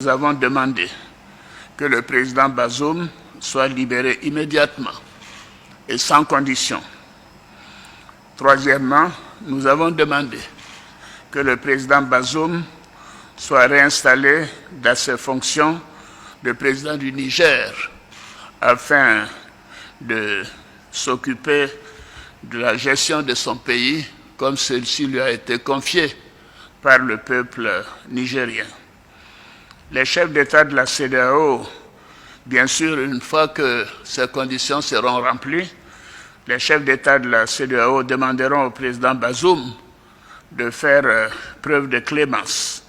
Nous avons demandé que le président Bazoum soit libéré immédiatement et sans condition. Troisièmement, nous avons demandé que le président Bazoum soit réinstallé dans ses fonctions de président du Niger afin de s'occuper de la gestion de son pays comme celle-ci lui a été confiée par le peuple nigérien. Les chefs d'État de la CEDEAO, bien sûr, une fois que ces conditions seront remplies, les chefs d'État de la CEDEAO demanderont au président Bazoum de faire preuve de clémence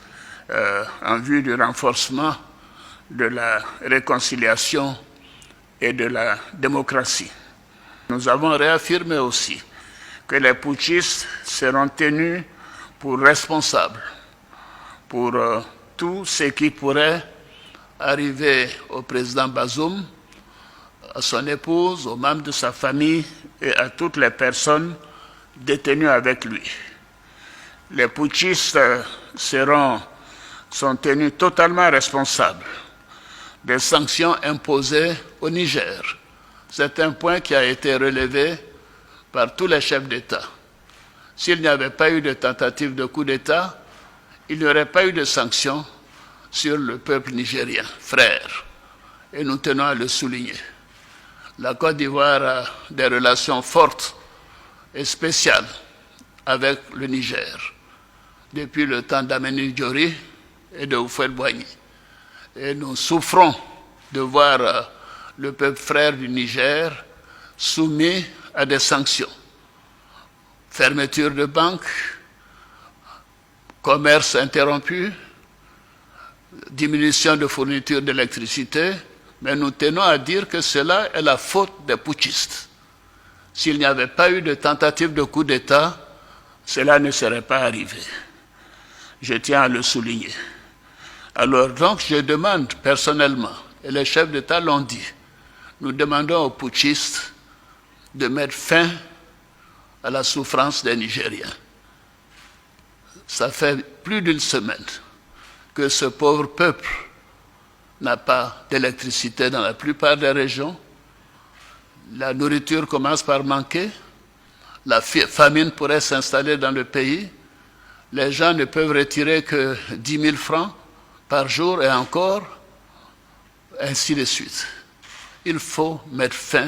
en vue du renforcement de la réconciliation et de la démocratie. Nous avons réaffirmé aussi que les putschistes seront tenus pour responsables pour tout ce qui pourrait arriver au président Bazoum, à son épouse, aux membres de sa famille et à toutes les personnes détenues avec lui. Les putschistes sont tenus totalement responsables des sanctions imposées au Niger. C'est un point qui a été relevé par tous les chefs d'État. S'il n'y avait pas eu de tentative de coup d'État, il n'y aurait pas eu de sanctions sur le peuple nigérien, frère. Et nous tenons à le souligner. La Côte d'Ivoire a des relations fortes et spéciales avec le Niger, depuis le temps d'Aménie Diori et de Houphouët-Boigny. Et nous souffrons de voir le peuple frère du Niger soumis à des sanctions. Fermeture de banques, commerce interrompu, diminution de fourniture d'électricité, mais nous tenons à dire que cela est la faute des putschistes. S'il n'y avait pas eu de tentative de coup d'État, cela ne serait pas arrivé. Je tiens à le souligner. Alors donc je demande personnellement, et les chefs d'État l'ont dit, nous demandons aux putschistes de mettre fin à la souffrance des Nigériens. Ça fait plus d'une semaine que ce pauvre peuple n'a pas d'électricité dans la plupart des régions. La nourriture commence par manquer. La famine pourrait s'installer dans le pays. Les gens ne peuvent retirer que 10 000 francs par jour et encore, ainsi de suite. Il faut mettre fin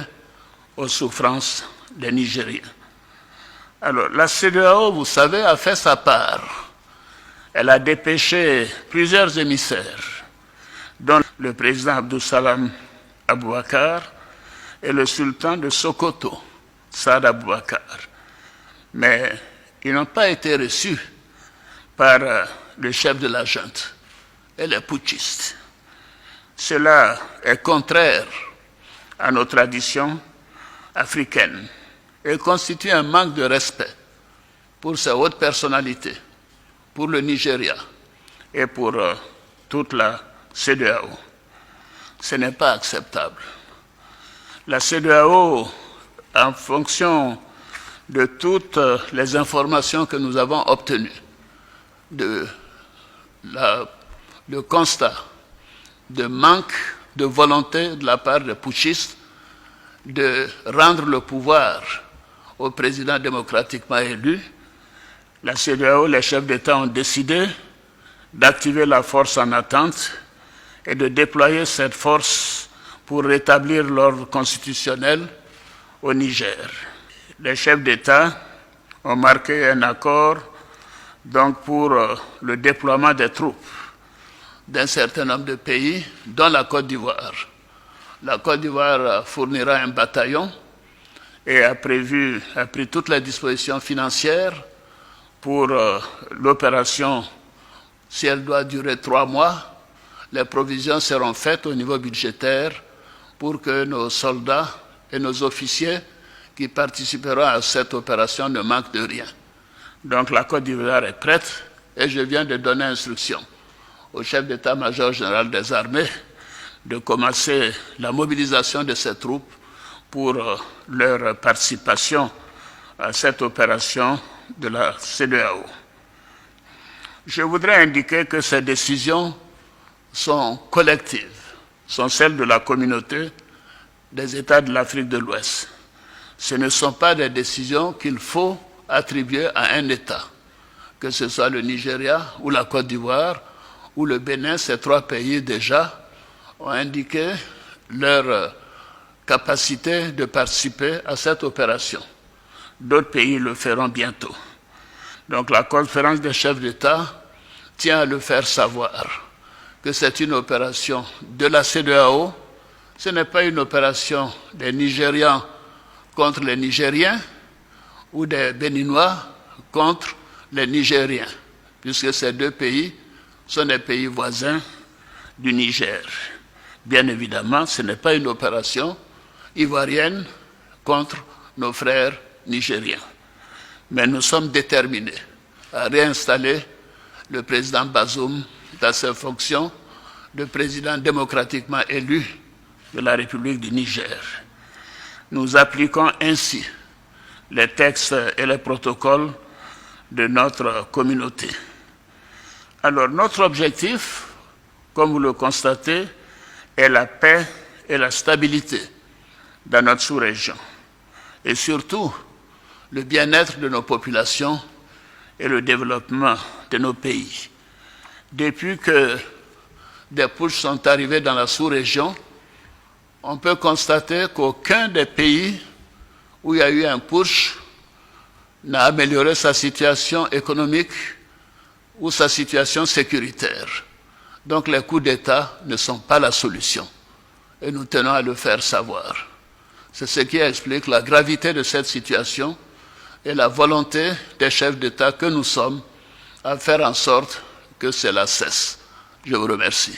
aux souffrances des Nigériens. Alors, la CEDEAO, vous savez, a fait sa part. Elle a dépêché plusieurs émissaires, dont le président Abdou Salam Aboubakar et le sultan de Sokoto, Saad Aboubakar. Mais ils n'ont pas été reçus par le chef de la junte et les putschistes. Cela est contraire à nos traditions africaines et constitue un manque de respect pour ces hautes personnalités, pour le Nigeria et pour toute la CEDEAO. Ce n'est pas acceptable. La CEDEAO, en fonction de toutes les informations que nous avons obtenues, de le constat de manque de volonté de la part des putschistes de rendre le pouvoir au président démocratiquement élu, la CEDEAO, les chefs d'État ont décidé d'activer la force en attente et de déployer cette force pour rétablir l'ordre constitutionnel au Niger. Les chefs d'État ont marqué un accord donc pour le déploiement des troupes d'un certain nombre de pays, dont la Côte d'Ivoire. La Côte d'Ivoire fournira un bataillon et a pris toutes les dispositions financières pour l'opération. Si elle doit durer 3 mois, les provisions seront faites au niveau budgétaire pour que nos soldats et nos officiers qui participeront à cette opération ne manquent de rien. Donc la Côte d'Ivoire est prête et je viens de donner instruction au chef d'état-major général des armées de commencer la mobilisation de ces troupes pour leur participation à cette opération de la CEDEAO. Je voudrais indiquer que ces décisions sont collectives, sont celles de la communauté des États de l'Afrique de l'Ouest. Ce ne sont pas des décisions qu'il faut attribuer à un État, que ce soit le Nigeria ou la Côte d'Ivoire ou le Bénin. Ces trois pays déjà ont indiqué leur capacité de participer à cette opération. D'autres pays le feront bientôt. Donc la conférence des chefs d'État tient à le faire savoir que c'est une opération de la CEDEAO. Ce n'est pas une opération des Nigérians contre les Nigériens ou des Béninois contre les Nigériens, puisque ces deux pays sont des pays voisins du Niger. Bien évidemment, ce n'est pas une opération ivoirienne contre nos frères nigériens. Mais nous sommes déterminés à réinstaller le président Bazoum dans ses fonctions de président démocratiquement élu de la République du Niger. Nous appliquons ainsi les textes et les protocoles de notre communauté. Alors, notre objectif, comme vous le constatez, est la paix et la stabilité dans notre sous-région. Et surtout, le bien-être de nos populations et le développement de nos pays. Depuis que des putschs sont arrivés dans la sous-région, on peut constater qu'aucun des pays où il y a eu un putsch n'a amélioré sa situation économique ou sa situation sécuritaire. Donc les coups d'État ne sont pas la solution. Et nous tenons à le faire savoir. C'est ce qui explique la gravité de cette situation et la volonté des chefs d'État que nous sommes à faire en sorte que cela cesse. Je vous remercie.